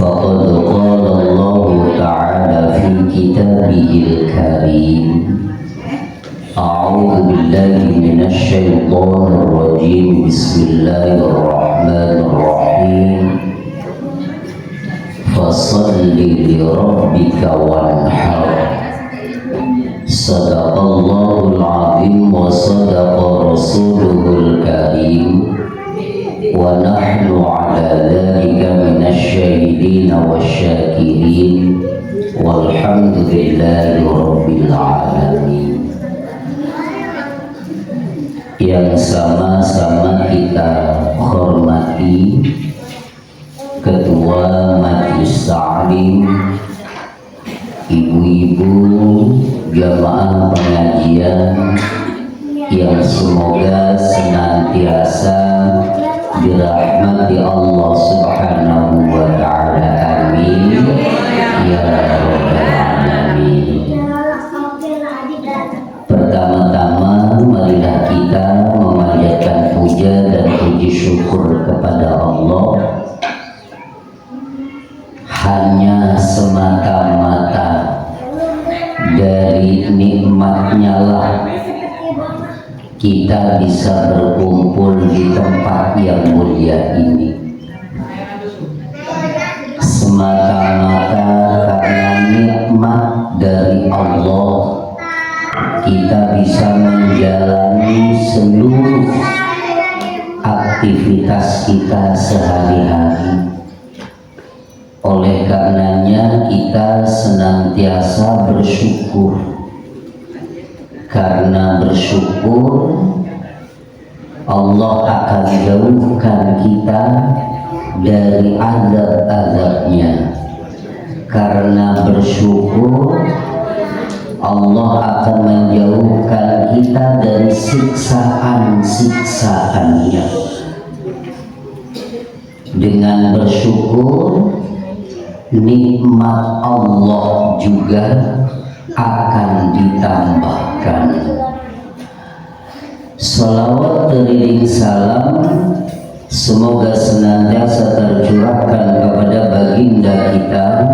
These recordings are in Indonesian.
فقد قال الله تعالى في كتابه الكريم الرجيم أعوذ بالله من الشيطان الرجيم بسم الله الرحمن الرحيم فصل لربك وانحر صدق الله العظيم وصدق رسوله الكريم ونحن على ذلك من الشاهدين والشاكرين والحمد لله رب العالمين. Yang sama-sama kita hormati Ketua Majelis Ta'lim, ibu-ibu jamaah pengajian yang semoga senantiasa dirahmati Allah Subhanahu wa ta'ala, amin ya rabbal alamin. Pertama-tama marilah kita memanjatkan puja dan puji syukur kepada Allah. Hanya semata-mata dari nikmatnya lah kita bisa berkumpul di tempat yang mulia ini. Semata-mata karena nikmat dari Allah kita bisa menjalani seluruh aktivitas kita sehari-hari. Oleh karenanya kita senantiasa bersyukur. Karena bersyukur Allah akan jauhkan kita dari azab-azabnya. Karena bersyukur Allah akan menjauhkan kita dari siksaan-siksaannya. Dengan bersyukur nikmat Allah juga akan ditambahkan. Salawat beriring salam semoga senantiasa tercurahkan kepada baginda kita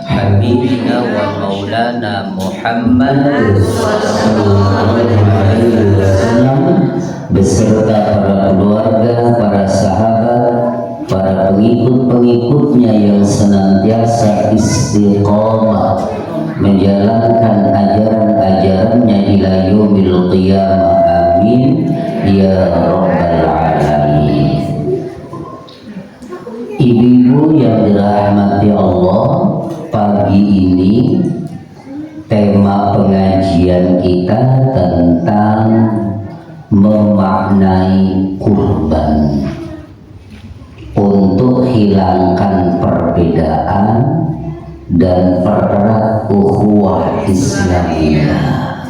Habibina wa Maulana Muhammad beserta para keluarga, para sahabat, para pengikut-pengikutnya yang senantiasa istiqomah menjalankan ajaran-ajarannya ila yaumil qiyamah, amin ya rabbal alamin. Ibu-ibu yang dirahmati Allah, pagi ini tema pengajian kita tentang memaknai kurban untuk hilangkan perbedaan dan pererat ukhuwah Islamiyah.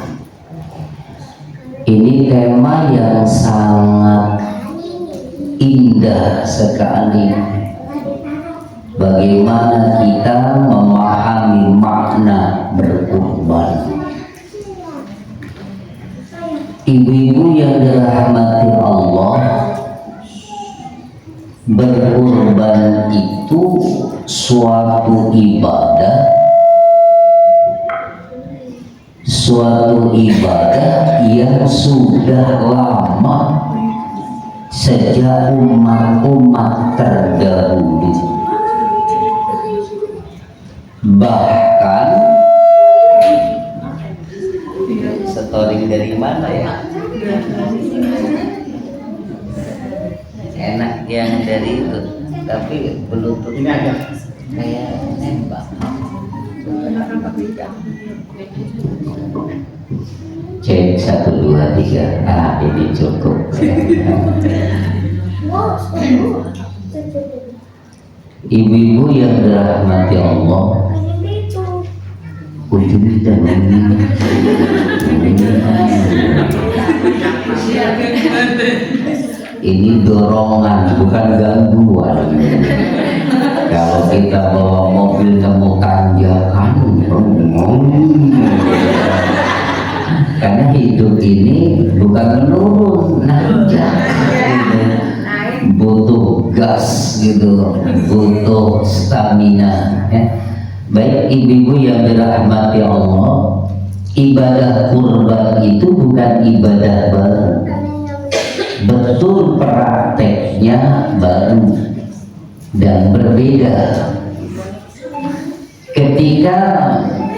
Ini tema yang sangat indah sekali. Bagaimana kita memahami makna berkurban. Ibu-ibu yang dirahmati Allah, berkurban itu suatu ibadah yang sudah lama sejak umat-umat terdahulu. Bahkan story dari mana ya? Enak yang dari itu, tapi bluetooth ini aja kayak nembak. Cek 1 2 3. Ini cukup. Ibu-ibu yang dirahmati Allah, ujungnya ini dorongan, bukan gangguan. Kalau kita bawa mobil nemu tanjakan, karena hidup ini bukan menurun, nanjak, butuh gas gitu, butuh stamina. Baik ibu-ibu yang dirahmati Allah, ibadah kurban itu bukan ibadah baru, betul prakteknya baru dan berbeda. Ketika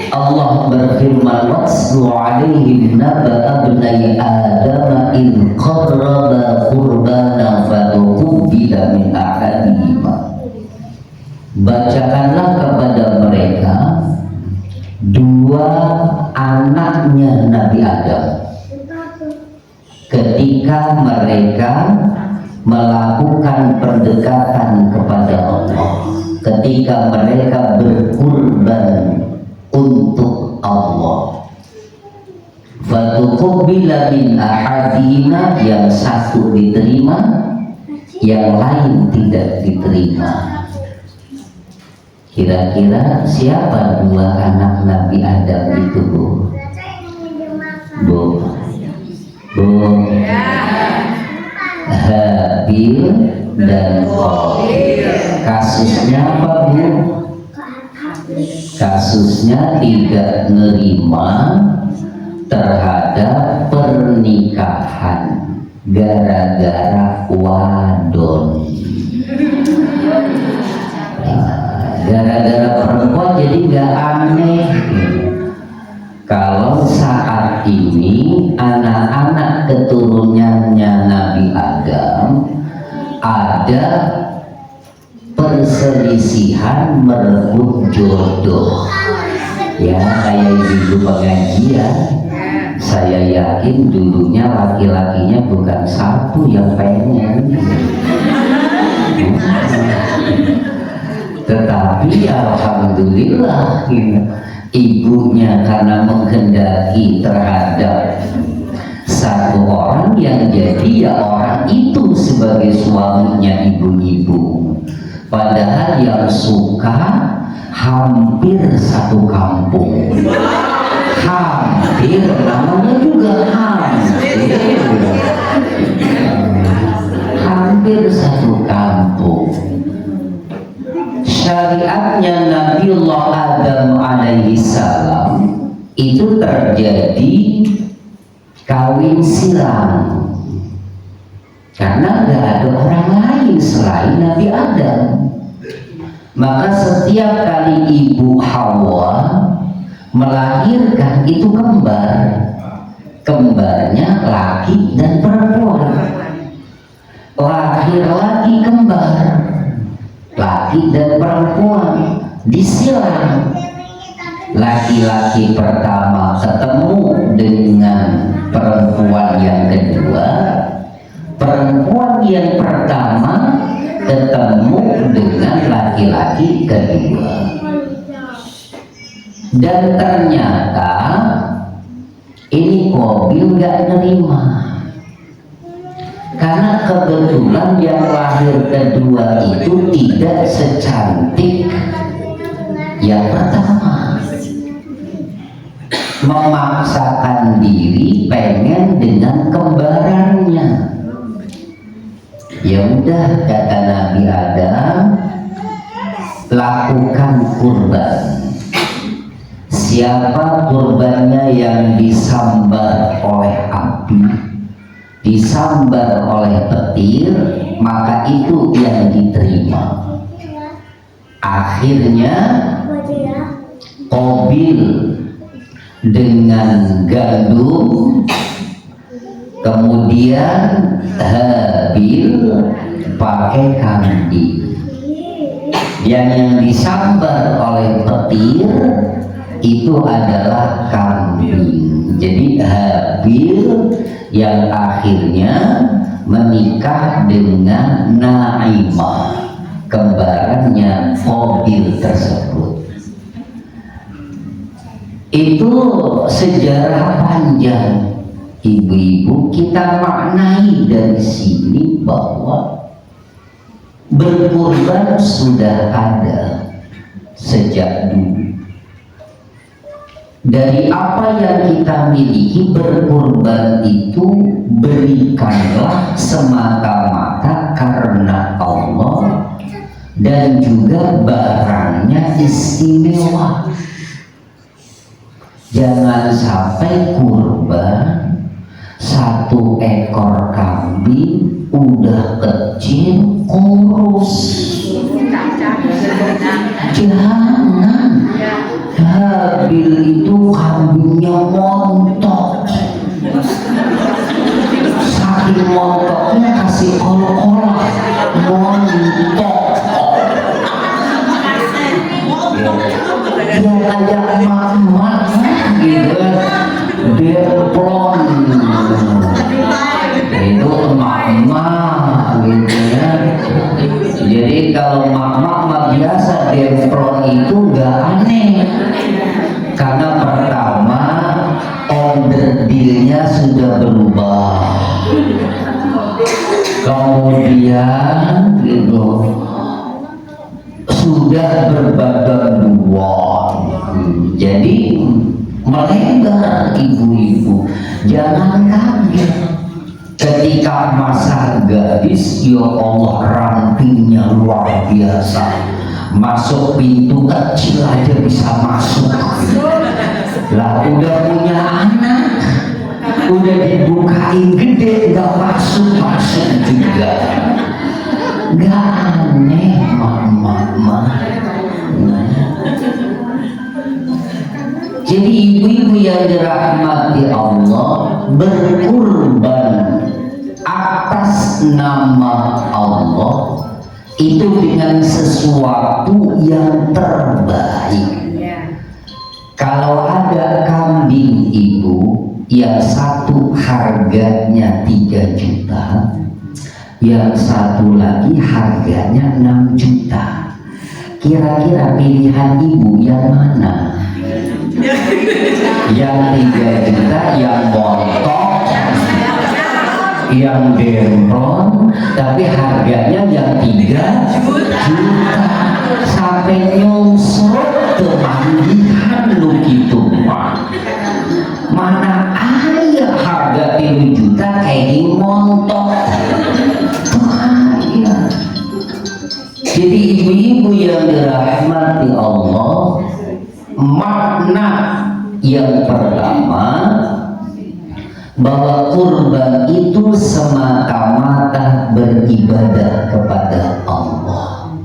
Allah berfirman, waslu alaihim naba'a abnai adama in qarraba qurbana fatuqbila min ahadihima, bacakanlah kepada mereka dua anaknya Nabi Adam ketika mereka melakukan pendekatan kepada Allah, ketika mereka berkurban untuk Allah. Fatuqbila min ahadihima, yang satu diterima, yang lain tidak diterima. Kira-kira siapa dua anak Nabi Adam itu, Bu? Bu? Habil dan Qabil. Kasusnya apa, Bu? Kasusnya tidak nerima terhadap pernikahan gara-gara wadon. Gara-gara perempuan jadi nggak aneh kalau saat ini anak-anak keturunannya Nabi Adam ada perselisihan merebut jodoh. Ya, kayak ibu pengajian, saya yakin dulunya laki-lakinya bukan satu yang pengen, tetapi alhamdulillah ibunya karena menghendaki terhadap satu orang yang jadi ya orang itu sebagai suaminya ibu-ibu. Padahal yang suka hampir satu kampung. Hampir, namanya juga hampir satu kampung. Syariatnya Nabiullah Adam alaihi salam itu terjadi kawin silang, karena nggak ada orang lain selain Nabi Adam. Maka setiap kali ibu Hawa melahirkan itu kembar, kembarnya laki dan perempuan. Lahir lagi kembar, laki dan perempuan disilang. Laki-laki pertama ketemu dengan perempuan yang kedua, perempuan yang pertama ketemu dengan laki-laki kedua. Dan ternyata ini Qabil nggak nerima, karena kebetulan yang lahir kedua itu tidak secantik yang pertama. Memaksakan diri pengen dengan kembarannya. Ya udah, kata Nabi Adam, lakukan kurban. Siapa kurbannya yang disambar oleh api, disambar oleh petir, maka itu yang diterima. Akhirnya Qabil dengan gandum, kemudian Habil pakai kambing. Yang disambar oleh petir itu adalah kambing. Jadi Habil yang akhirnya menikah dengan Naimah, kembarannya Qabil tersebut. Itu sejarah panjang. Ibu-ibu, kita maknai dari sini bahwa berkurban sudah ada sejak dulu. Dari apa yang kita miliki, berkurban itu berikanlah semata-mata karena Allah, dan juga barangnya istimewa. Jangan sampai kurban 1 ekor kambing udah kecil kurus. Jangan. Habil itu kambingnya montok. Saking montoknya kasih kol-kolah montok. Yang kayak mama gitu, demplon itu mama gitu ya. Jadi kalau mama biasa demplon itu gak aneh, karena pertama onderdilnya sudah berubah, kemudian gitu sudah berbadan 2, jadi melebar ibu-ibu. Jangan kaget ketika masa gadis, ya Allah rampingnya luar biasa, masuk pintu kecil aja bisa masuk. Lah udah punya anak, udah dibukain gede nggak masuk juga. Nggak aneh mama. Jadi ibu-ibu yang dirahmati Allah, berkurban atas nama Allah itu dengan sesuatu yang terbaik. Kalau ada kambing ibu yang satu harganya 3 juta, yang satu lagi harganya 6 juta. Kira-kira pilihan ibu yang mana? Yang 3 juta, yang montok, yang demplon, tapi harganya yang 3 juta. Sampai nyungsrut kemanggihan lu gitu mah. Mana ayah harga 3 juta kayak montok. Jadi ibu-ibu yang dirahmati Allah, makna yang pertama bahwa kurban itu semata-mata beribadah kepada Allah.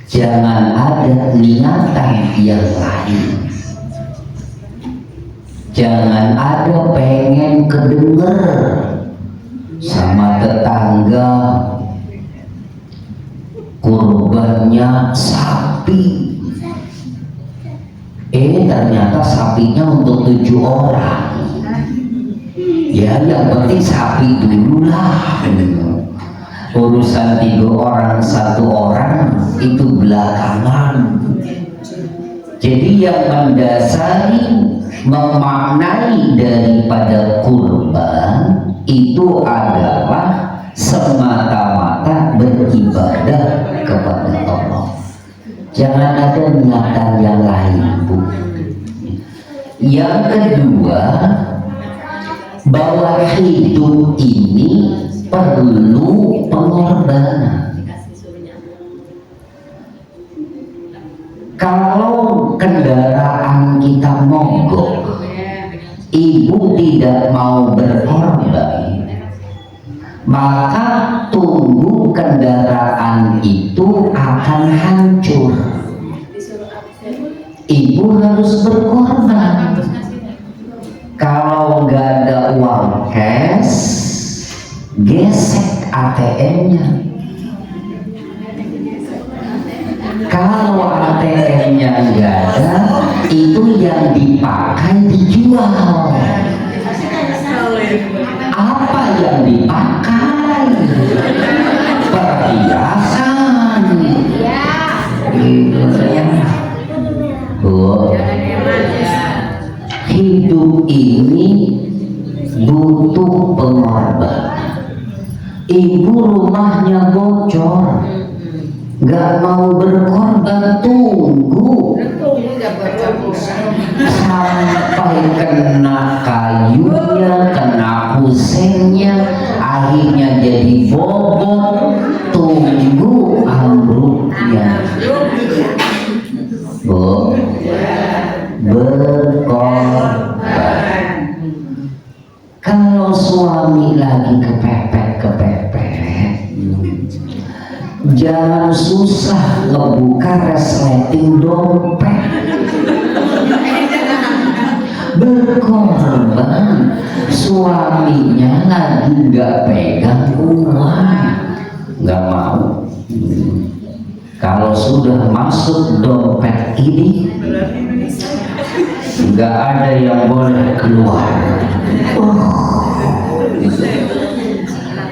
Jangan ada niatan yang lain. Jangan ada pengen kedenger sama tetangga kurbannya sapi, ternyata sapinya untuk 7 orang. Ya yang penting sapi dulu lah. Urusan 3 orang 1 orang itu belakangan. Jadi yang mendasari memaknai daripada kurban itu adalah semata-mata beribadah kepada Allah. Jangan ada niatan yang lain, Bu. Yang kedua, bahwa hidup ini perlu pengorbanan. Kalau kendaraan kita mogok, ibu tidak mau berkorban, maka tunggu kendaraan itu akan hancur. Ibu harus berkorban. Kalau nggak ada uang cash, gesek ATM-nya. Kalau ATM-nya nggak ada, itu yang dipakai dijual. Apa yang dipakai? Perhiasan. Bu, hidup ini butuh pengorbanan. Ibu rumahnya bocor, nggak mau berkorban, tunggu sampai kena kayunya, kena kusennya, akhirnya jadi bobot, tunggu ambruknya. Bu, berkorban Kalau suami lagi kepepet, jangan susah ngebuka resleting dompet. Berkorban, suaminya lagi nggak pegang uang, nggak mau. Kalau sudah masuk dompet ini, nggak ada yang boleh keluar.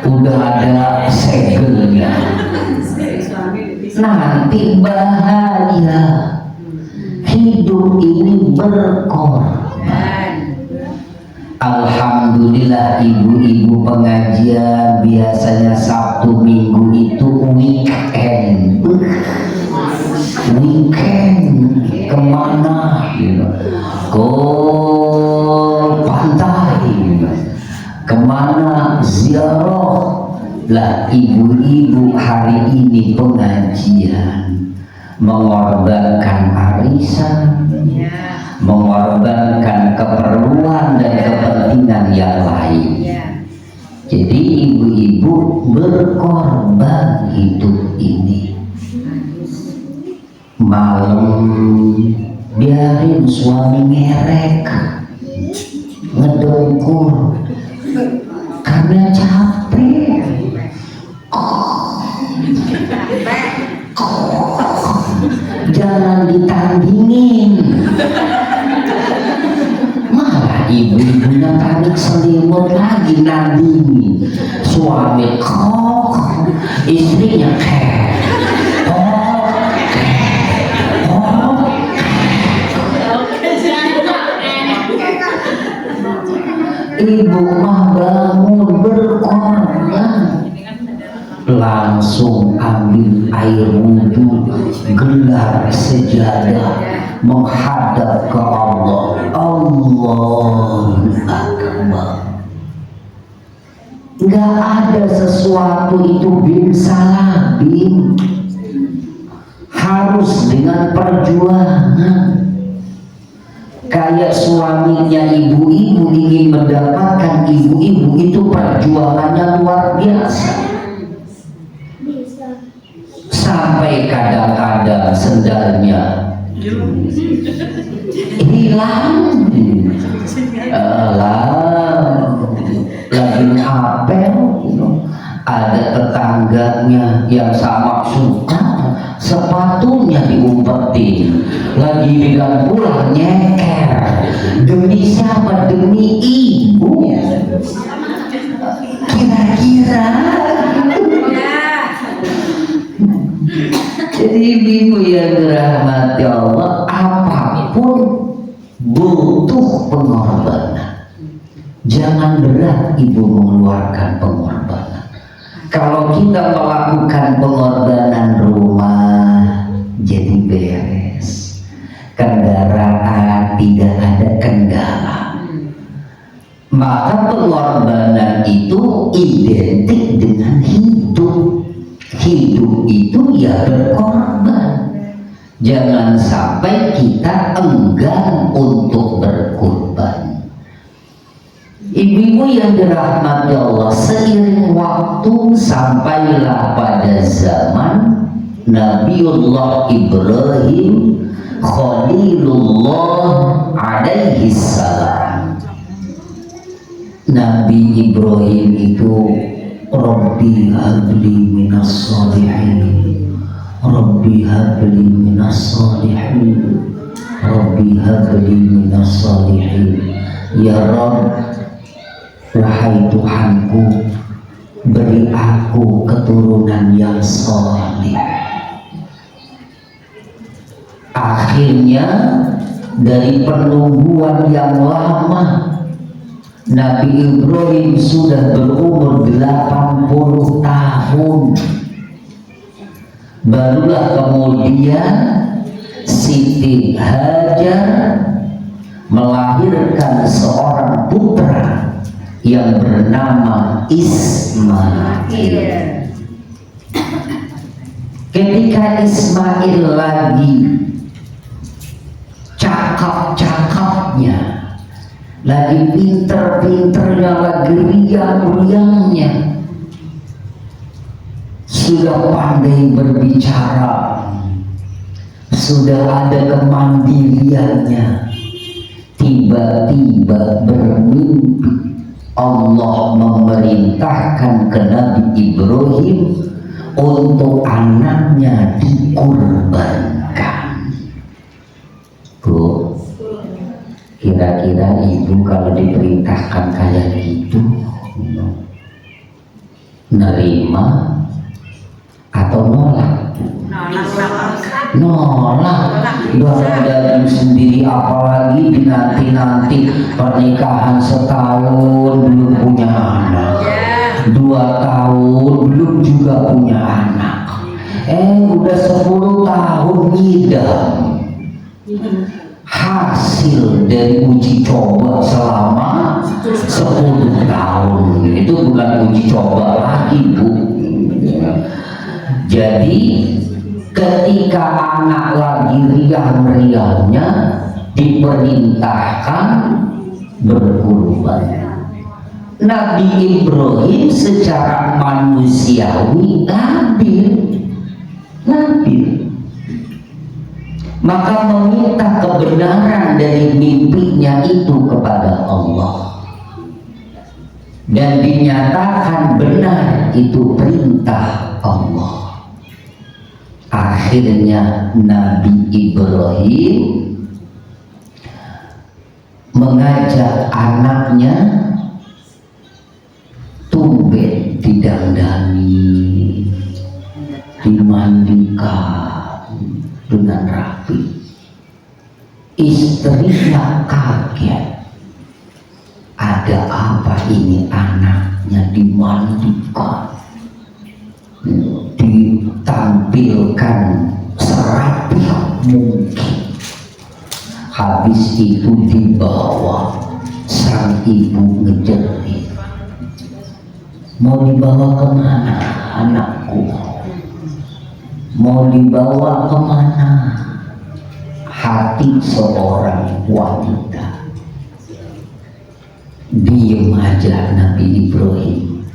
Udah ada segelnya. Nanti bahaya. Hidup ini berkorban. Alhamdulillah ibu-ibu pengajian biasanya Sabtu Minggu itu weekend. Kemana? Ke pantai. Kemana ziarah? Lah ibu-ibu hari ini pengajian mengorbankan arisan, mengorbankan keperluan dan kepentingan yang lain. Jadi ibu-ibu berkorban hidup ini. Malam biarin suami ngerek, ngedengkur karena capek. Jangan ditandingin. Malah ibu-ibunya tarik selimut lagi nandingin. Suami kok, istrinya ibu mah bangun berkorban, langsung ambil air wudhu, gelar sejadah, menghadap ke Allah. Allahu Akbar. Nggak ada sesuatu itu bin salabin, harus dengan perjuangan. Kayak suaminya ibu-ibu ingin mendapatkan ibu-ibu itu perjuangannya luar biasa. Sampai kadang-kadang sendalnya hilang. Lagi ngapel, ada tetangganya yang sama suka sepatunya diumpetin, lagi bilang pulang nyeker. Demi siapa? Demi ibu. Kira-kira jadi ibu yang dirahmati Allah, apapun butuh pengorbanan. Jangan berat ibu mengeluarkan pengorbanan. Kalau kita melakukan pengorbanan rumah jadi beres, kendaraan tidak ada kendala, maka pengorbanan itu identik dengan hidup. Hidup itu ya berkorban. Jangan sampai kita enggan untuk berkorban. Ibu-ibu yang dirahmati Allah, seiring waktu sampailah pada zaman Nabiullah Ibrahim Khalilullah alaihi salam. Nabi Ibrahim itu Rabbi habli minas salihin, Rabbi habli minas salihin, Rabbi habli minas salihin. Ya Rabb, wahai Tuhanku, beri aku keturunan yang saleh. Akhirnya dari penungguan yang lama, Nabi Ibrahim sudah berumur 80 tahun. Barulah kemudian Siti Hajar melahirkan seorang putra yang bernama Ismail. Ketika Ismail lagi cakap-cakapnya, lagi pinter-pinternya, lagi riang-riangnya, sudah pandai berbicara, sudah ada kemandiriannya, tiba-tiba bermimpi Allah memerintahkan ke Nabi Ibrahim untuk anaknya dikurbankan. Bu, kira-kira ibu kalau diperintahkan kayak gitu nerima atau nolak? Nolak. Dari sendiri, apalagi dinanti-nanti pernikahan setahun belum punya anak, 2 tahun belum juga punya anak, udah 10 tahun ngidam. Hasil dari uji coba selama 10 tahun itu bukan uji coba lagi, Bu. Jadi ketika anak lagi riang-riangnya diperintahkan berkurban, Nabi Ibrahim secara manusiawi labil, maka meminta kebenaran dari mimpinya itu kepada Allah, dan dinyatakan benar itu perintah Allah. Akhirnya Nabi Ibrahim mengajak anaknya tumben didandani, dimandikan dengan rapi. Istrinya kaget, ada apa ini anaknya dimandikan, ditampilkan serapi mungkin. Habis itu dibawa, sang ibu ngejerit, mau dibawa kemana anakku? Mau dibawa kemana? Hati seorang wanita. Diem aja Nabi Ibrahim.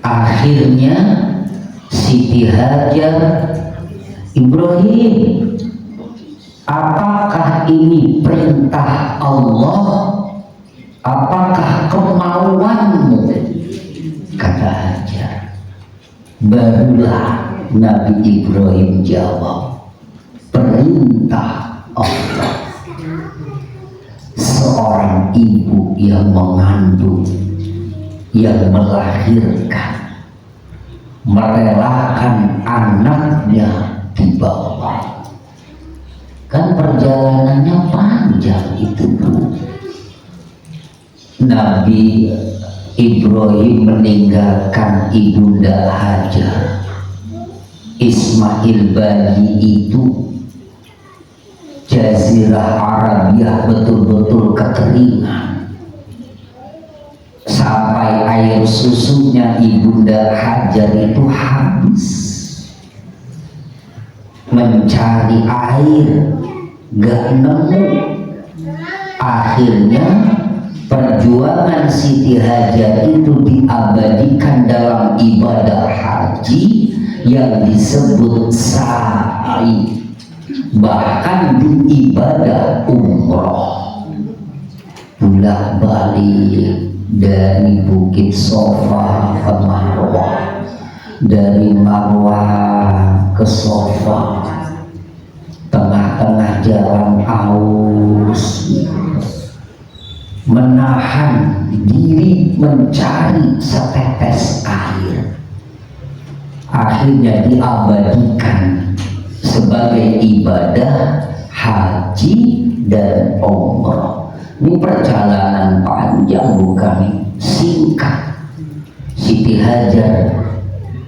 Akhirnya Siti Hajar, Ibrahim, apakah ini perintah Allah? Apakah kemauanmu? Kata Hajar. Barulah Nabi Ibrahim jawab, perintah Allah. Seorang ibu yang mengandung, yang melahirkan, merelakan anaknya dibawa. Kan perjalanannya panjang itu, Bu. Nabi Ibrahim meninggalkan ibunda Hajar, Ismail bayi itu, Jazirah Arabia betul-betul kekeringan, sampai air susunya ibunda Hajar itu habis. Mencari air gak nemu. Akhirnya perjuangan Siti Hajar itu diabadikan dalam ibadah haji yang disebut sa'i, bahkan di ibadah umroh, bolak-balik dari Bukit Sofa ke Marwah, dari Marwah ke Sofa, tengah-tengah jalan aus, menahan diri mencari setetes air. Akhirnya diabadikan sebagai ibadah haji dan umrah. Ini perjalanan panjang, bukan singkat. Siti Hajar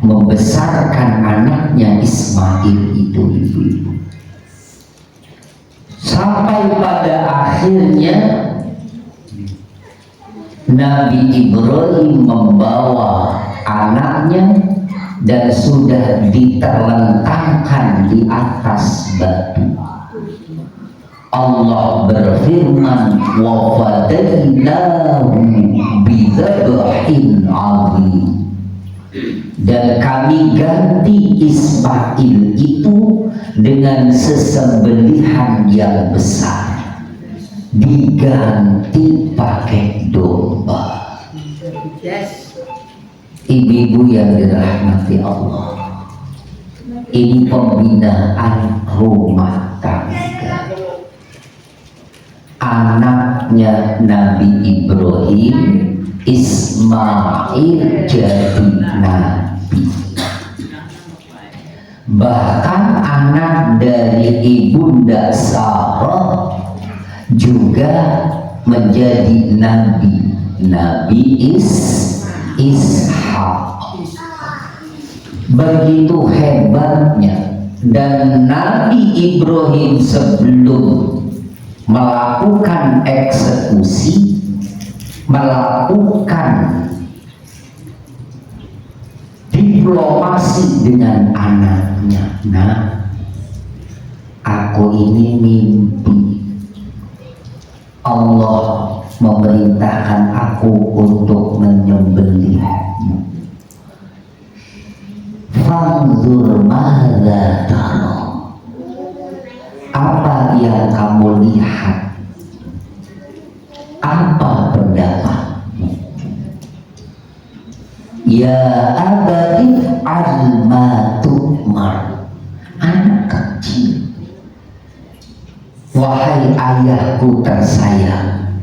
membesarkan anaknya Ismail itu, ibu-ibu, sampai pada akhirnya Nabi Ibrahim membawa anaknya dan sudah diterlentangkan di atas batu. Allah berfirman, wa fadainahu bidzabhin adzim, dan kami ganti Ismail itu dengan sesembelihan yang besar, diganti pakai domba. Ibu-ibu yang dirahmati Allah, ini pembinaan rumah tangga. Anaknya Nabi Ibrahim, Ismail, jadi nabi. Bahkan anak dari ibunda Sarah juga menjadi nabi, Nabi Ishak. Begitu hebatnya. Dan Nabi Ibrahim sebelum melakukan eksekusi, melakukan diplomasi dengan anaknya. Nah, aku ini mimpi Allah memerintahkan aku untuk menyembelihmu. Fanzur madza tara, apa yang kamu lihat, apa pendapatmu? Ya abadi al-ma tu'mar, anak kecil, wahai ayahku tersayang,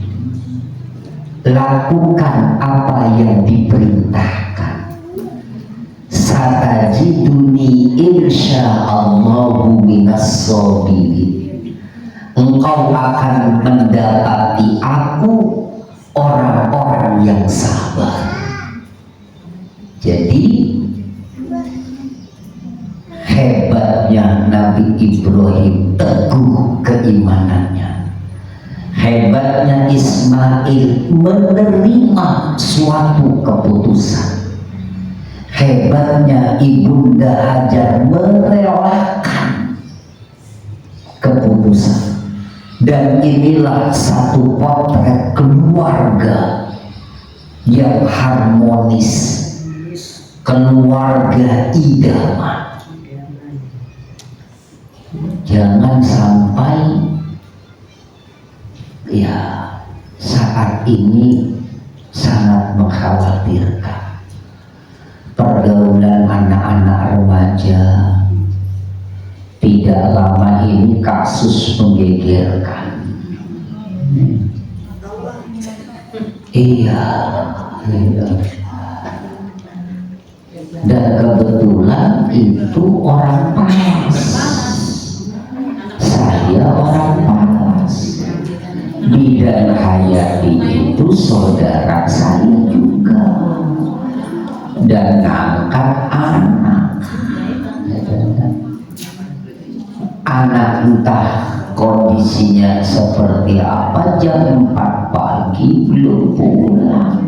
lakukan apa yang diperintahkan. Satajiduni insyaallahu minas sabirin, engkau akan mendapati aku orang-orang yang sabar. Jadi hebatnya Nabi Ibrahim, teguh keimanannya. Hebatnya Ismail, menerima suatu keputusan. Hebatnya Ibunda Hajar, merelakan keputusan. Dan inilah satu potret keluarga yang harmonis, keluarga idaman. Jangan sampai ya saat ini sangat mengkhawatirkan pergaulan anak-anak remaja. Tidak lama ini kasus menggegerkan. Iya. Dan kebetulan itu orang Palas. Saya orang Palas. Bidan Hayati itu saudara saya juga. Dan ngangkat anak entah kondisinya seperti apa, jam 4 pagi belum pulang.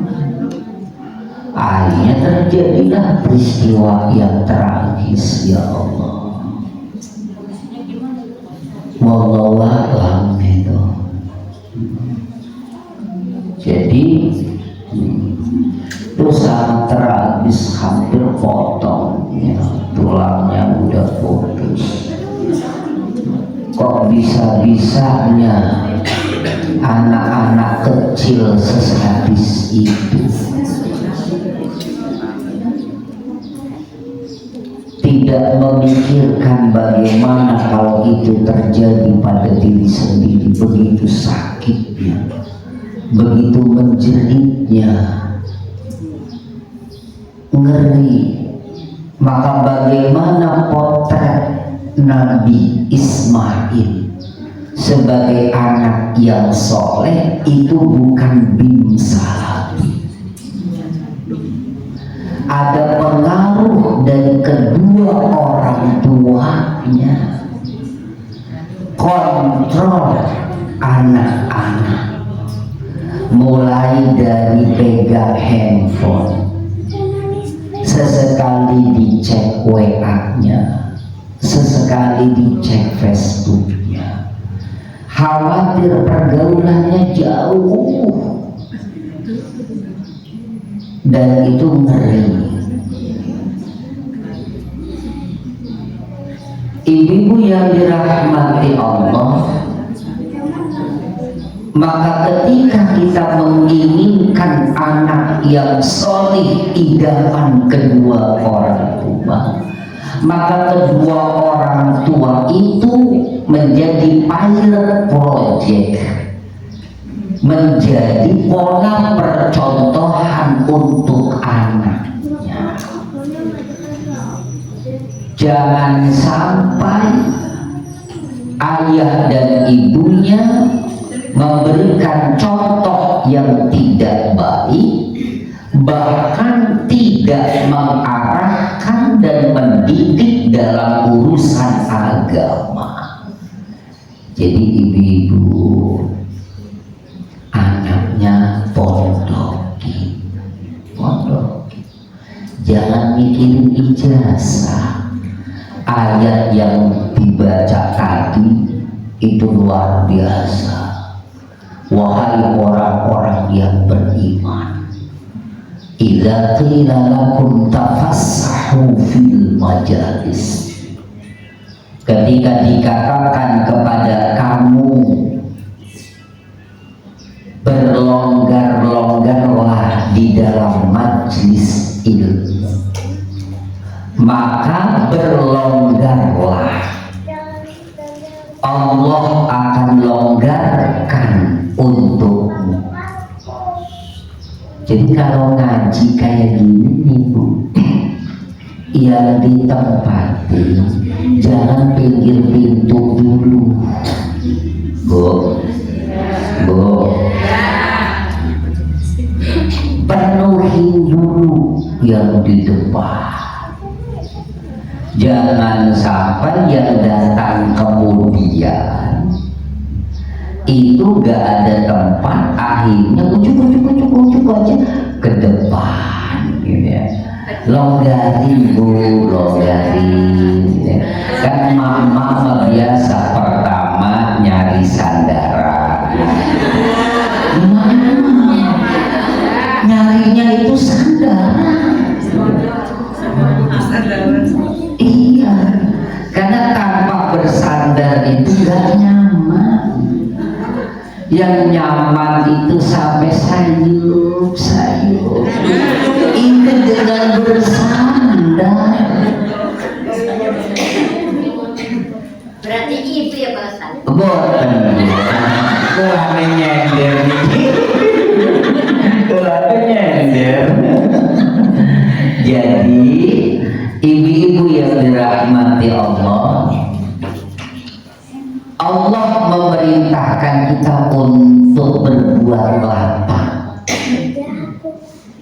Akhirnya terjadilah peristiwa yang tragis. Ya Allah, wallahu a'lam itu. Jadi itu sangat tragis, hampir potong ya, tulangnya udah putus. Kok bisa-bisanya anak-anak kecil sesadis itu? Tidak memikirkan bagaimana kalau itu terjadi pada diri sendiri. Begitu sakitnya, begitu menjeritnya, ngeri. Maka bagaimana potret Nabi Ismail sebagai anak yang soleh itu bukan bimsa. Ada pengaruh dari kedua orang tuanya, kontrol anak-anak, mulai dari pegang handphone, sesekali dicek WA-nya, sesekali dicek Facebook-nya, khawatir pergaulannya jauh, dan itu ngeri. Ibu-ibu yang dirahmati Allah, maka ketika kita menginginkan anak yang solih idaman kedua orang tua, maka kedua orang tua itu menjadi pilot project, menjadi pola percontohan untuk anaknya. Jangan sampai ayah dan ibunya memberikan contoh yang tidak baik, bahkan tidak mengarahkan dan mendidik dalam urusan agama. Jadi ibu-ibu, anaknya pondoki, jangan mikirin ijazah. Ayat yang dibaca tadi itu luar biasa. Wahai orang-orang yang beriman, idza qila lakum tafassahu fil majalis, ketika dikatakan kepada kamu berlonggar-longgarlah di dalam majlis ilmu, maka berlonggarlah, Allah akan longgarkan untukmu. Jadi kalau ngaji kayak gini nih Bu, yang ditempati jangan pinggir pintu dulu, Bu, penuhin dulu yang di depan. Jangan sampai yang datang kemudian itu gak ada tempat, akhirnya ujuk aja ke depan gitu ya. Longgarin Bu, longgarin gitu ya. Kan mama biasa pertama nyari sandaran, nyarinya itu sandaran. Iya, karena tanpa bersandar itu gak nyaman. Yang nyaman itu sampai sayup. Ini dengan bersandar. Berarti itu ya Pak Ustaz? Boten. Kurang nyender nih. Kurang nyender. Jadi ibu-ibu yang dirahmati Allah, Allah memerintahkan kita untuk berbuat lapang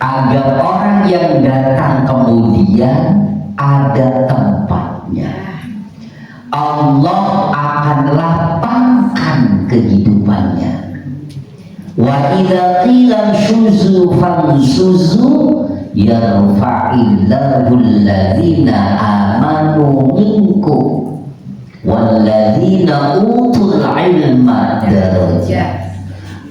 agar orang yang datang kemudian ada tempatnya. Allah akan lapangkan kehidupannya. Wa idza qila shuzu fansuzu yarfa'illahu alladhina amanu minkum walladzina utul ilma darajat.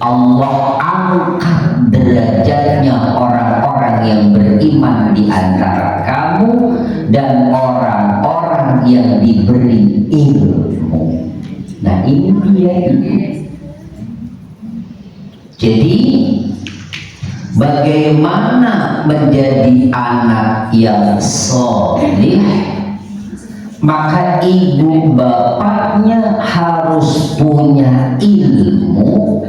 Allah angkat derajatnya orang-orang yang beriman di antara kamu dan orang-orang yang diberi ilmu. Nah ini dia ini. Jadi bagaimana menjadi anak yang soleh? Maka ibu bapaknya harus punya ilmu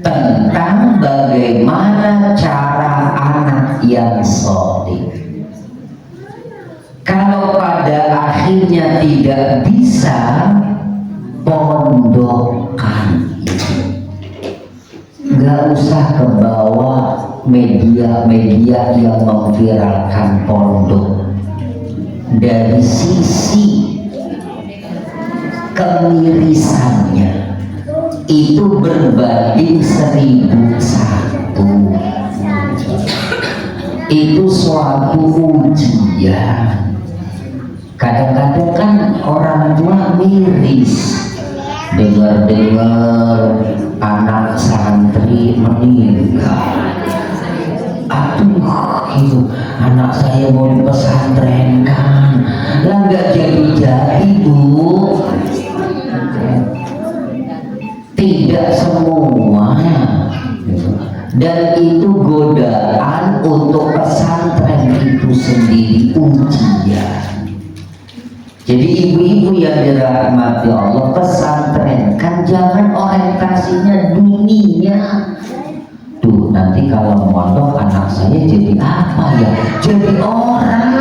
tentang bagaimana cara anak yang soleh. Kalau pada akhirnya tidak bisa, pondokan itu nggak usah ke bawah media-media yang memviralkan pondok. Dari sisi kemirisannya itu berbanding 1001. Itu suatu ujian. Kadang-kadang kan orang tua miris, dengar-dengar anak santri meninggal. Aduh, itu anak saya mau dipesantrenkan, lah nggak jadi-jadi Bu. Tidak semuanya, dan itu godaan untuk pesantren itu sendiri ujian. Jadi ibu-ibu yang dirahmati Allah, pesantren kan jangan orientasinya dunia. Tuh nanti kalau mondok anak saya jadi apa ya? Jadi orang.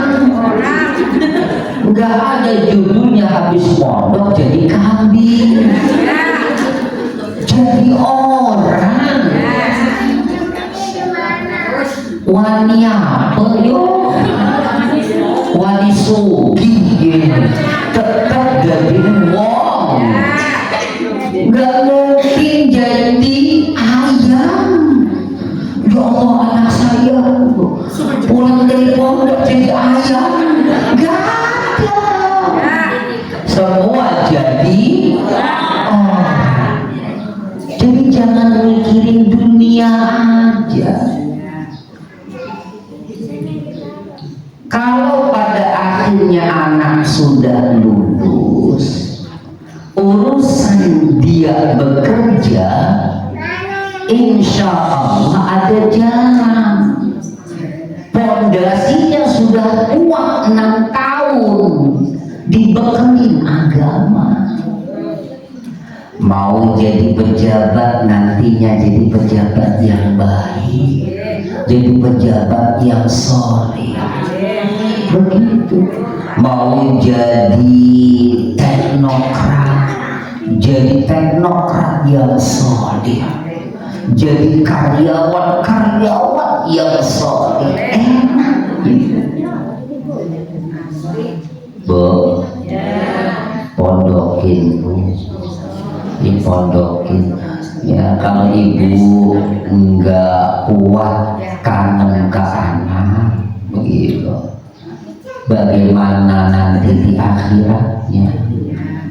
Enggak ada judulnya habis mondok jadi kambing. Jadi orang. Wani apa yo? Wani sugih. Tetap jadi wong. Enggak mungkin jadi ayam. Ya Allah, anak saya pulang dari pondok jadi ayam. Gak ada. Semua jadi orang. Jadi jangan mikirin dunia aja. Kalau pada akhirnya anak sudah lulus, urusan dia bekerja, insya Allah ada jalan. Pondasinya sudah kuat 6 tahun, dibekelin agama. Mau jadi pejabat nantinya jadi pejabat yang baik, jadi pejabat yang soleh. Begitu. Mau jadi teknokrat, jadi teknokrat yang soleh. Jadi karyawan yang soleh, enak gitu. Bu, pondokin Bu, dipondokin. Ya kalau ibu enggak kuat kangen ke anak, begitu. Bagaimana nanti di akhiratnya?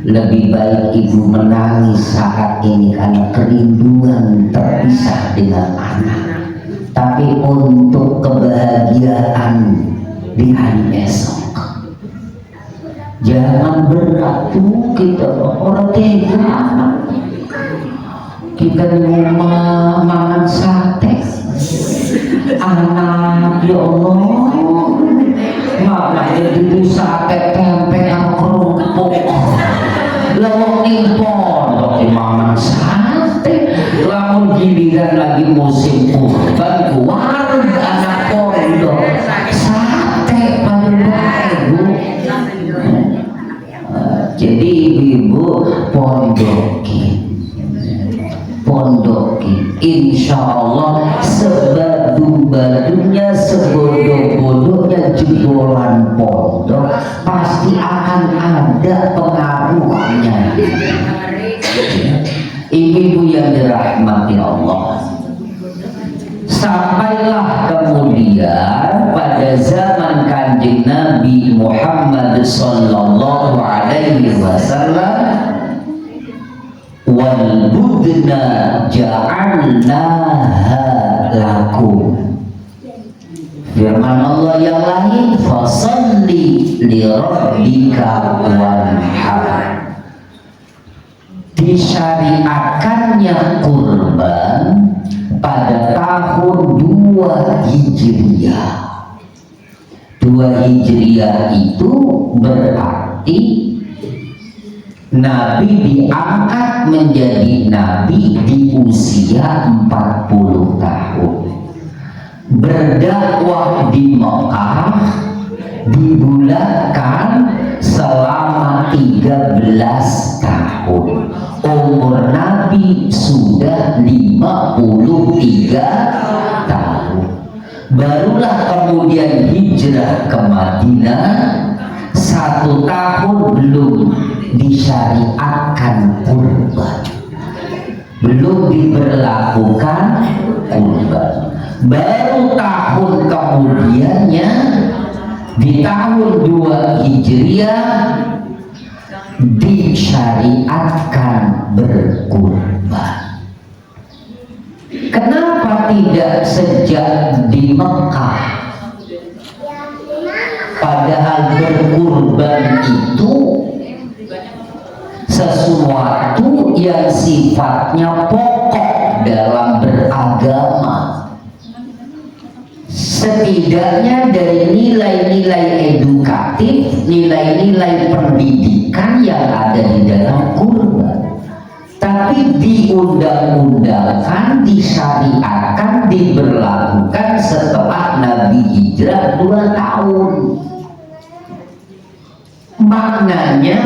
Lebih baik ibu menangis saat ini karena kerinduan terpisah dengan anak, tapi untuk kebahagiaan di hari esok. Jangan berat tuh kita orang tega anak. Kita di rumah makan sate, anak ya Allah, malah jadi sate tempe yang kerupuk. Lalu ning pondok imaman sate, lamun giliran lagi musim kurban keluar anak pondok sate pada baik Bu. Jadi ibu pondokin, insya Allah sebadu-badunya, sebodoh-bodohnya jebolan pondok pasti akan ada pengaruhnya. Ibu yang dirahmati Allah, sampailah kemudian pada zaman Kanjeng Nabi Muhammad sallallahu alaihi wasallam, wal budna ja'alnaha lakum. Firman Allah yang lain, fasalli li rabbika wanhar. Disyariatkannya kurban pada tahun 2 Hijriah. 2 Hijriah itu berarti Nabi diangkat menjadi Nabi di usia 40 tahun. Berdakwah di Mekah dibulatkan selama 13 tahun. Umur Nabi sudah 53 tahun. Barulah kemudian hijrah ke Madinah. 1 tahun belum disyariatkan kurban, belum diberlakukan kurban. Baru tahun kemudiannya di tahun 2 Hijriah disyariatkan berkurban. Kenapa tidak sejak di Mekah? Padahal berkurban itu sesuatu yang sifatnya pokok dalam beragama. Setidaknya dari nilai-nilai edukatif, nilai-nilai pendidikan yang ada di dalam kurban, tapi diundang-undangkan, disyariatkan, diberlakukan setelah Nabi hijrah 2 tahun. Maknanya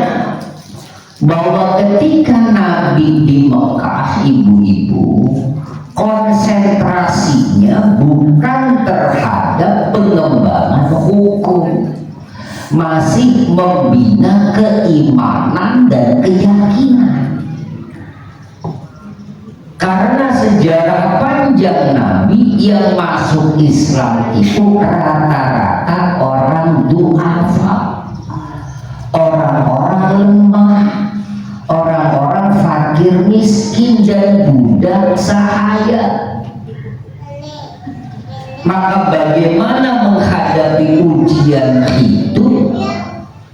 bahwa ketika Nabi di Mekah, ibu-ibu, konsentrasinya bukan terhadap pengembangan hukum, masih membina keimanan dan keyakinan. Karena sejarah panjang Nabi yang masuk Islam itu rata-rata orang du'afa, orang-orang lemah, orang-orang fakir miskin dan budak sahaya. Maka bagaimana menghadapi ujian hidup,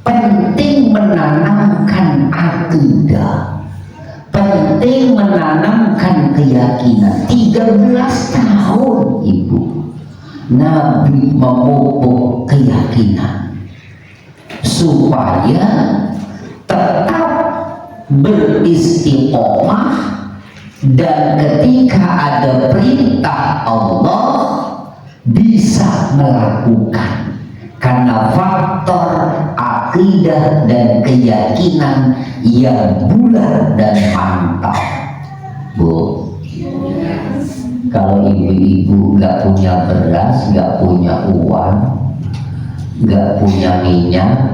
penting menanamkan akidah, penting menanamkan keyakinan. 13 tahun ibu Nabi memupuk keyakinan supaya tetap beristiqomah, dan ketika ada perintah Allah bisa melakukan karena faktor akidah dan keyakinan yang bulat dan mantap. Bu, kalau ibu-ibu nggak punya beras, nggak punya uang, nggak punya minyak,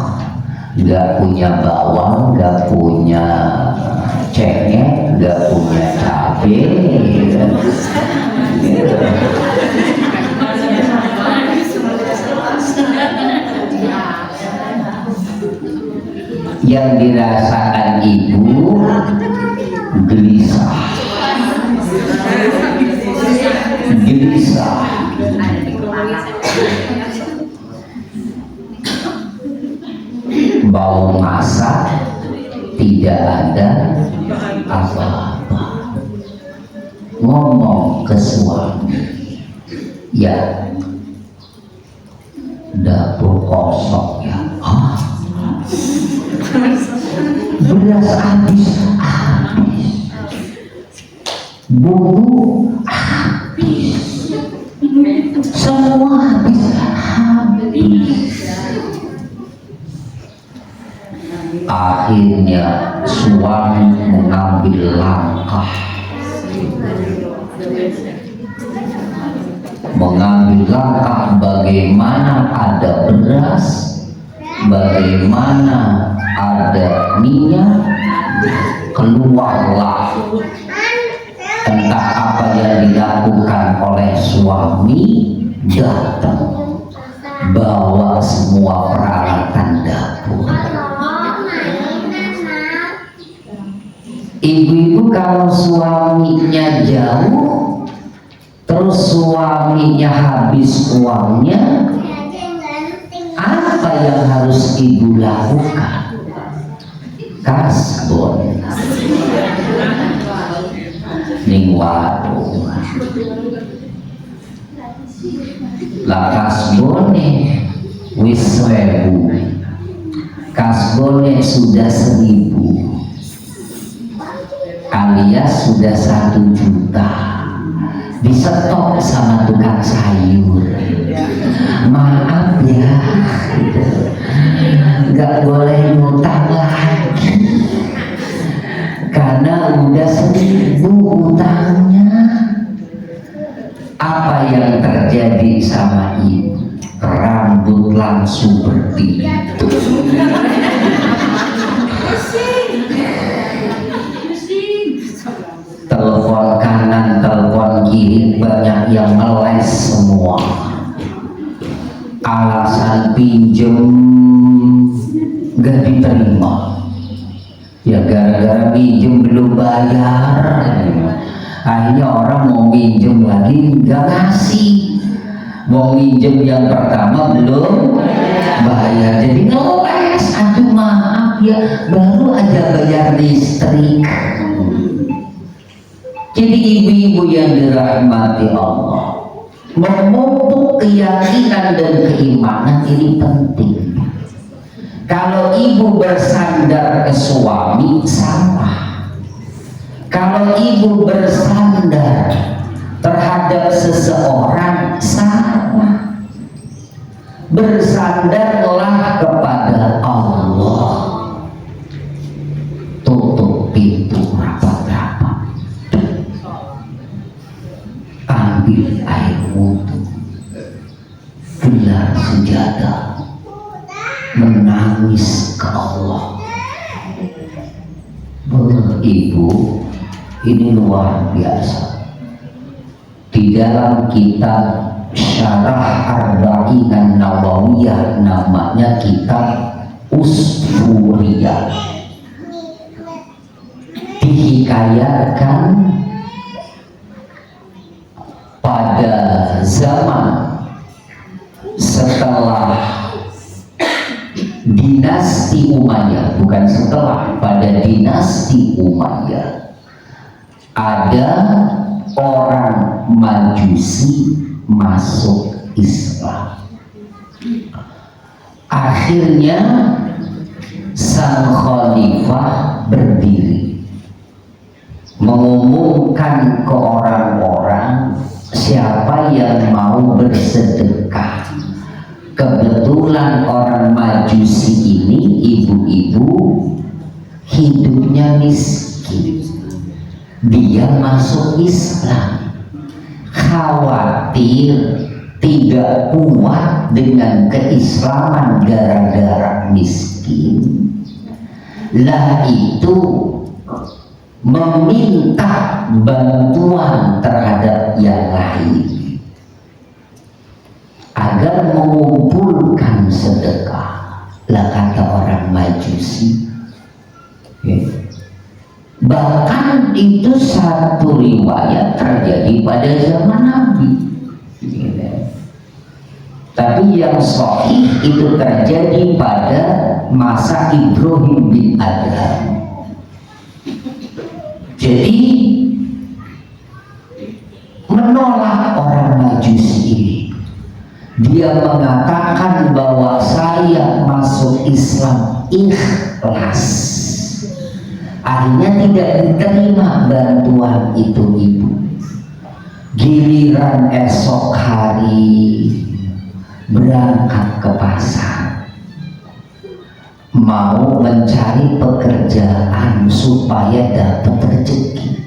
nggak punya bawang, nggak punya cengkeh, nggak punya cabai, yang dirasakan ibu gelisah, bau masak tidak ada apa-apa. Ngomong ke suami, ya dapur kosong ya. Hah? Beras habis, bumbu habis, semua habis. Akhirnya suami mengambil langkah, bagaimana ada beras, bagaimana ada minyak. Keluarlah. Entah apa yang dilakukan oleh suami, datang bawa semua peralatan dapur. Ibu-ibu kalau suaminya jauh, terus suaminya habis uangnya, apa yang harus ibu lakukan? Kasbon ning warung lah, kasbone wis 1000, kasbone sudah 1000, alias sudah 1 juta, disetok sama tukang sayur. Maaf ya, nggak boleh ngutang lagi karena udah 1000 utangnya. Apa yang terjadi sama ibu? Rambut langsung bertintu. Telepon kanan, telepon kiri, banyak yang meles semua. Alasan pinjem gak diterima. Ya gara-gara minjem belum bayar, akhirnya orang mau minjem lagi nggak ngasih. Mau minjem yang pertama belum bayar, jadi ngeles. Aduh maaf ya, baru aja bayar listrik. Jadi ibu-ibu yang dirahmati Allah, memupuk keyakinan dan keimanan ini penting. Kalau ibu bersandar ke suami salah. Kalau ibu bersandar terhadap seseorang salah. Bersandarlah kepada Allah. Tutup pintu rapat-rapat. Ambil air wudhu. Gelar sejadah. Menangis ke Allah. Ibu, ini luar biasa. Di dalam kitab Syarah Arba'in An-Nawawiyah, namanya kitab Usfuriyah, dihikayatkan pada zaman setelah dinasti Umayyah, bukan setelah, pada dinasti Umayyah ada orang Majusi masuk Islam. Akhirnya sang khalifah berdiri mengumumkan ke orang-orang siapa yang mau bersedekah. Kebetulan orang Majusi ini ibu-ibu hidupnya miskin. Dia masuk Islam, khawatir tidak kuat dengan keislaman gara-gara miskin. Lah itu meminta bantuan terhadap yang lain agar mengumpulkan sedekah. Lah kata orang Majusi, bahkan itu satu riwayat terjadi pada zaman Nabi. Tapi yang sahih itu terjadi pada masa Ibrahim bin Adham. Jadi menolak orang Majusi ini. Dia mengatakan bahwa saya masuk Islam ikhlas. Akhirnya tidak diterima bantuan itu ibu. Giliran esok hari berangkat ke pasar, mau mencari pekerjaan supaya dapat rezeki.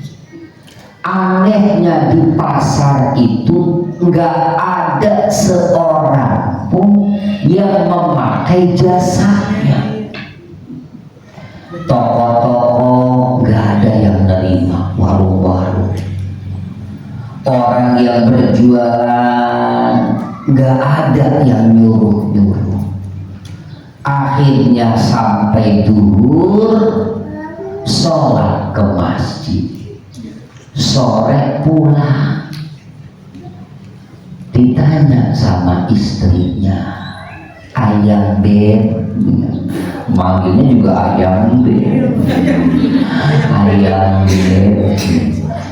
Anehnya di pasar itu nggak ada seorang pun yang memakai jasanya. Toko-toko nggak ada yang nerima, warung-warung. Orang yang berjualan nggak ada yang nyuruh-nyuruh. Akhirnya sampai duhur, sholat ke masjid. Sore pulang, ditanya sama istrinya, ayam beb, manggilnya juga ayam beb, ayam beb,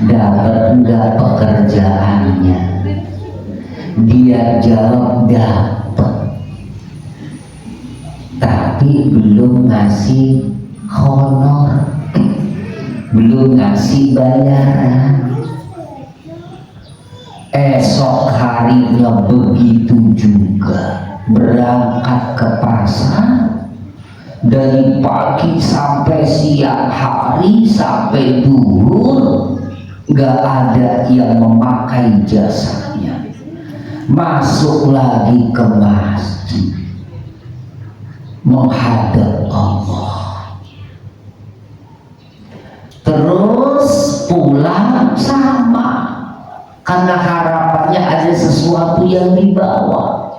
dapat enggak pekerjaannya? Dia jawab dapat, tapi belum ngasih honor, belum ngasih bayaran. Esok harinya begitu juga, berangkat ke pasar dari pagi sampai siang hari sampai duhur, gak ada yang memakai jasanya. Masuk lagi ke masjid menghadap Allah. Terus pulang sama, karena harapannya ada sesuatu yang dibawa.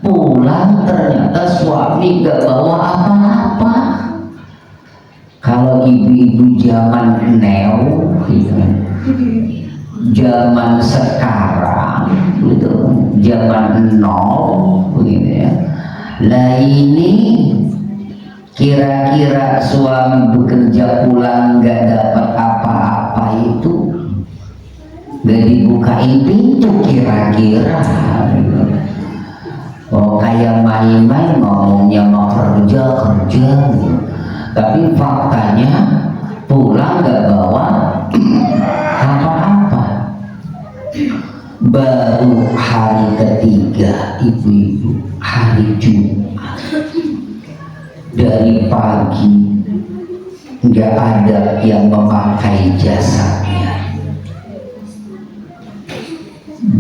Pulang ternyata suami gak bawa apa-apa. Kalau zaman now gitu. Zaman sekarang gitu, zaman nol begitu ya. Lah ini kira-kira suami bekerja pulang nggak dapat apa-apa itu nggak dibukain pintu kira-kira. Oh kayak main-main ngomongnya mau kerja gitu. Tapi faktanya pulang nggak bawa apa-apa. Baru hari ketiga ibu-ibu, hari Jumat, dari pagi nggak ada yang memakai jasanya.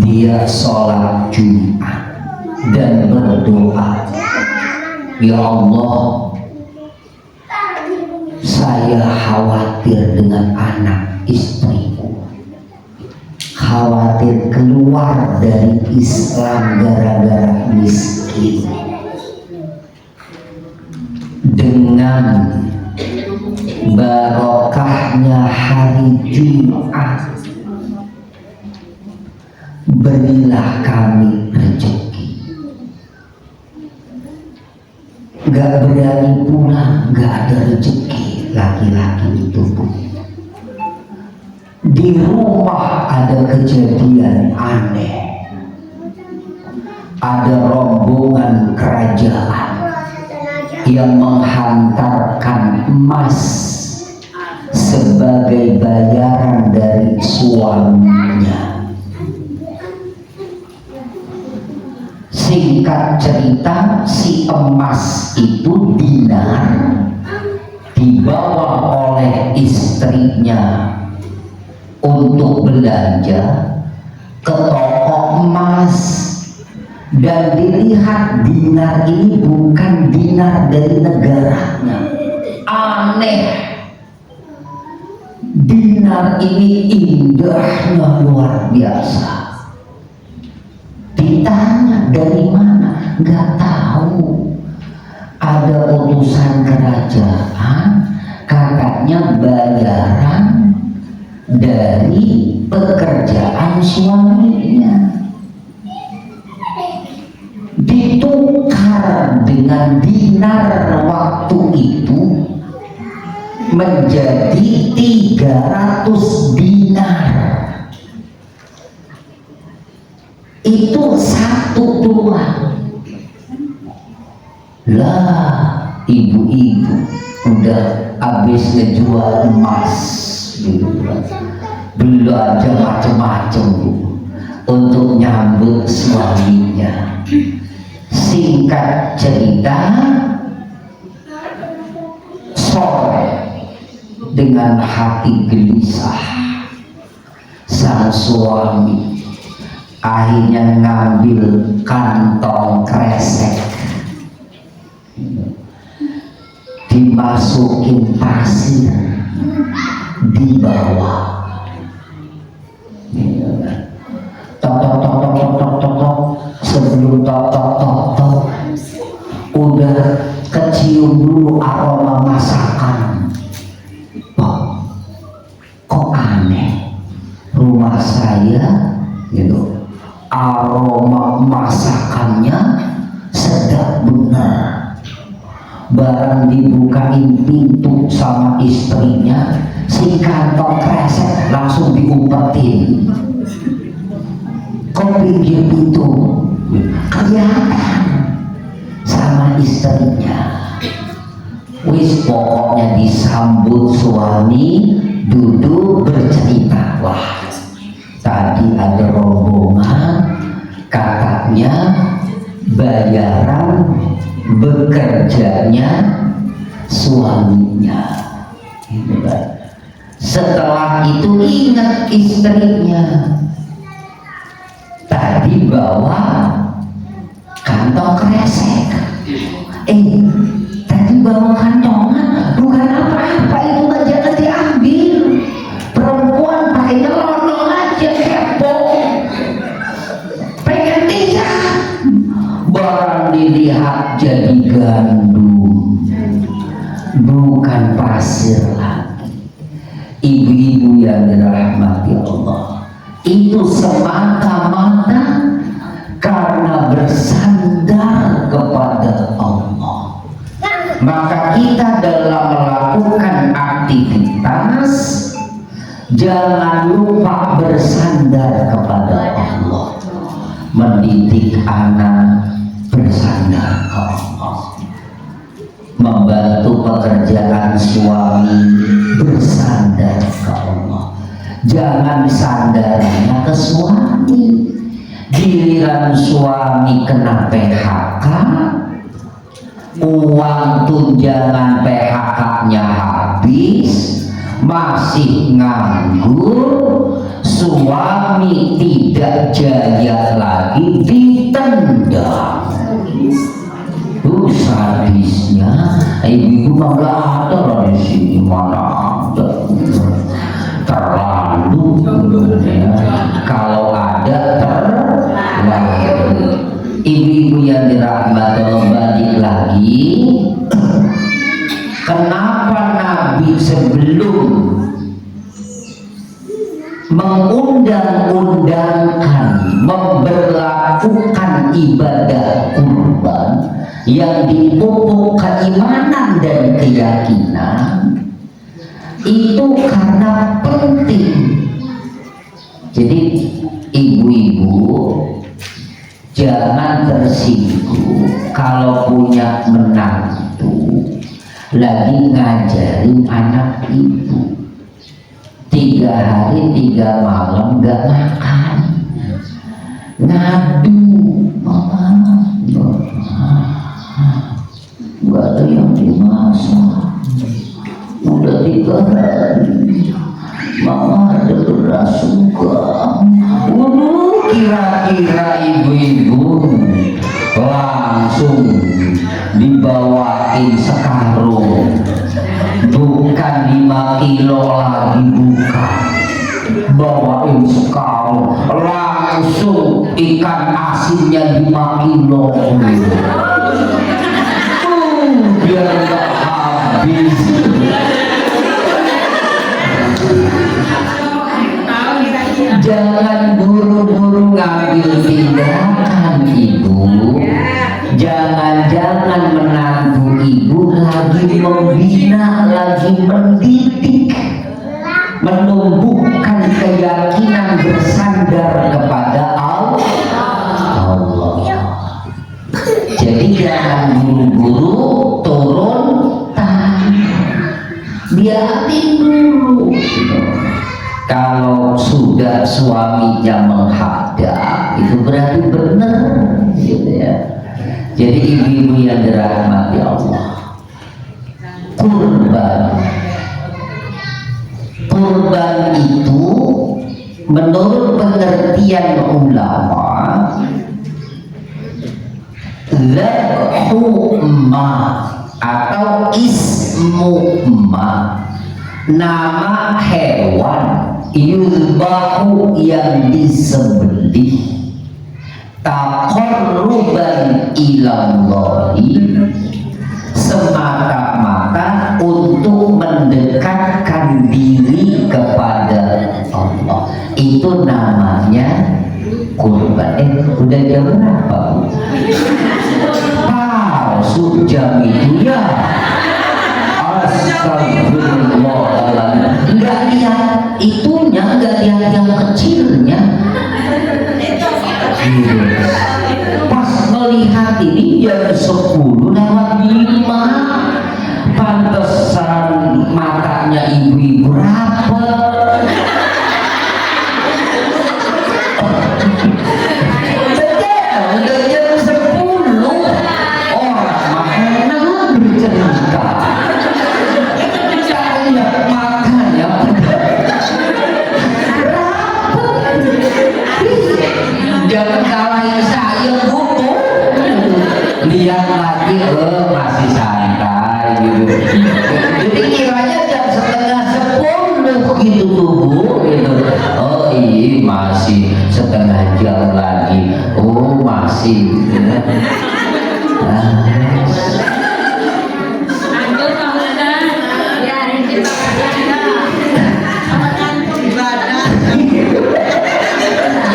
Dia sholat Jumat dan berdoa, ya Allah, saya khawatir dengan anak istriku, khawatir keluar dari Islam gara-gara miskin. Dengan barokahnya hari Jumat, berilah kami rezeki. Gak berani pulang, gak ada rezeki laki-laki itu, Bu. Di rumah ada kejadian aneh. Ada rombongan kerajaan yang menghantarkan emas sebagai bayaran dari suaminya. Singkat cerita, si emas itu dinar dibawa oleh istrinya untuk belanja ke toko emas, dan dilihat dinar ini bukan dinar dari negaranya. Aneh, dinar ini indahnya luar biasa. Ditanya dari mana, nggak tahu. Ada utusan kerajaan, katanya bayaran dari pekerjaan suaminya. Ditukar dengan dinar waktu itu menjadi 300 dinar. Itu satu doang. Lah ibu-ibu udah habis ngejual emas gitu, belanja macam-macam untuk nyambut suaminya. Singkat cerita, sore dengan hati gelisah, sang suami akhirnya ngambil kantong kresek, dimasukin pasir, dibawa. Tok, sebelum tok, udah kecium dulu aroma masakan. Kok aneh, rumah saya gitu, aroma masakannya sedap benar. Barang dibukain pintu sama istrinya, si kantong kresek langsung diumpetin. Kok pinggir pintu kelihatan sama istrinya. Wis pokoknya disambut suami, duduk bercerita. Wah, tadi ada rombongan, katanya bayaran bekerjanya suaminya. Setelah itu ingat istrinya, tadi bawa kantong kresek. Tadi bawa kantongan bukan apa-apa, itu mah jangan diambil. Perempuan pakai nyelonong aja kepo, pengen lihat. Barang dilihat jadi gandum, bukan pasir lagi. itu semata-mata karena bersandar kepada Allah. Maka kita dalam melakukan aktivitas jangan lupa bersandar kepada Allah. Mendidik anak bersandar ke Allah, membantu pekerjaan suami bersandar ke Allah. Jangan sandarnya ke suami. Giliran suami kena PHK, uang tunjangan PHK-nya habis, masih nganggur, suami tidak jaya lagi, ditendang. Sadisnya, ibu mah gak ada lah di sini, mana ada. Terlalu ya. Kalau ada terlalu. Ibu-ibu yang dirahmati Allah, balik lagi. Kenapa Nabi sebelum mengundang-undangkan, memberlakukan ibadah kurban yang dipupuk keimanan dan keyakinan, itu karena penting. Jadi ibu-ibu jangan tersinggung kalau punya menantu lagi ngajarin anak ibu 3 hari 3 malam gak makan, ngadu, mama gak ada yang dimasak, udah 3 hari mama ada beras juga. Kira-kira ibu-ibu langsung dibawain sekarung, bukan 5 kilo lagi, bukan, bawain sekarung, langsung ikan asinnya 5 kilo. Biar gak habis. Jangan buru-buru ngambil tindakan ibu. Jangan-jangan menantu ibu lagi membina, lagi mendidik, menumbuhkan keyakinan bersandar kepada Allah. Jadi jangan buru-buru turun tangan, biarin dulu. Kalau sudah suaminya menghadap, itu berarti benar, gitu ya. Jadi ibu-ibu yang dirahmati Allah, kurban itu menurut pengertian ulama, zabhu ma atau ismu ma, nama hewan yuzbahu yang disembelih taqarruban ilallahi, semata-mata untuk mendekatkan diri kepada Allah. Itu namanya kurban. Udah jam berapa? Palsu jam itu ya. Astagfirullahaladzim. Enggak lihat itunya, enggak lihat yang kecilnya. Pas melihat ini jam 10:05, pantesan matanya ibu-ibu rapet. Udah jam 10, orang makanan bercerita. Saya makannya jangan kalahin saya buku. Lihat lagi, masih santai gitu. Jadi kiranya jam 9:30 gitu tuh, gitu. Oh iya, masih setengah jam lagi. Oh masih. Gitu.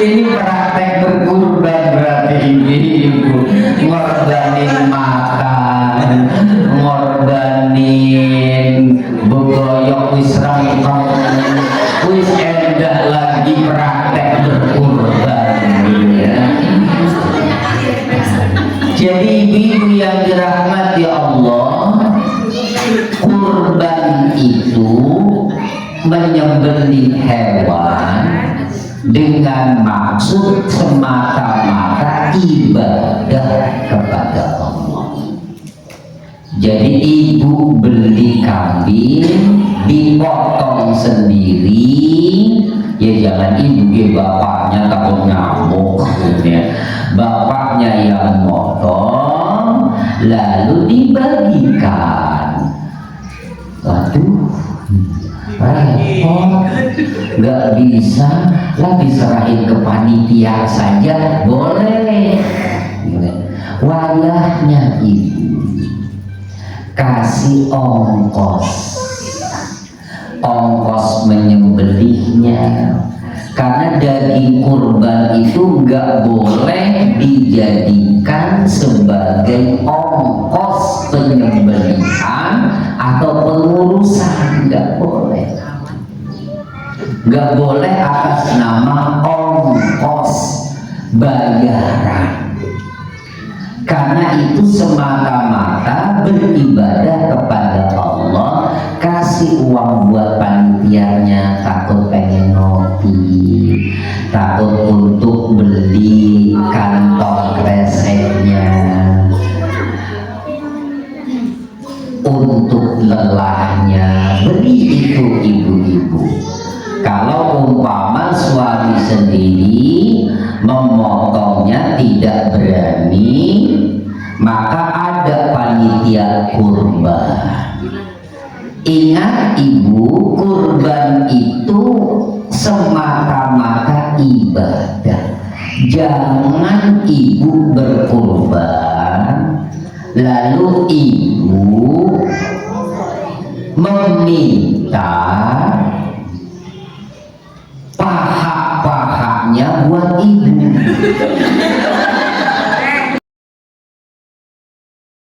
Ini praktek berkurban berarti ibu ngorbanin makan, ngorbanin begoyok wis rangkong, wis endah lagi praktek berkurban ya. Jadi ibu yang dirahmati Allah, kurban itu menyembelih hewan dengan maksud semata-mata ibadah kepada Allah. Jadi ibu beli kambing dipotong sendiri, ya jangan ibu bapaknya takut ngamuk ya. Bapaknya yang motong lalu dibagikan. Waduh, repot, nggak bisa lah diserahin ke panitia saja boleh. Wayahnya ibu kasih ongkos menyembelihnya, karena daging kurban itu nggak boleh dijadikan sebagai ongkos penyembelihan atau pengurusan, nggak boleh. Nggak boleh atas nama ongkos bayaran, karena itu semata-mata beribadah kepada Allah. Kasih uang buat panitianya, takut pengen ngopi, takut untuk beli kantong kreseknya, untuk lelahnya, beri itu ibu-ibu. Kalau umpama suami sendiri memotongnya tidak berani, maka ada panitia kurban. Ingat ibu, kurban itu semata-mata ibadah. Jangan ibu berkurban lalu ibu meminta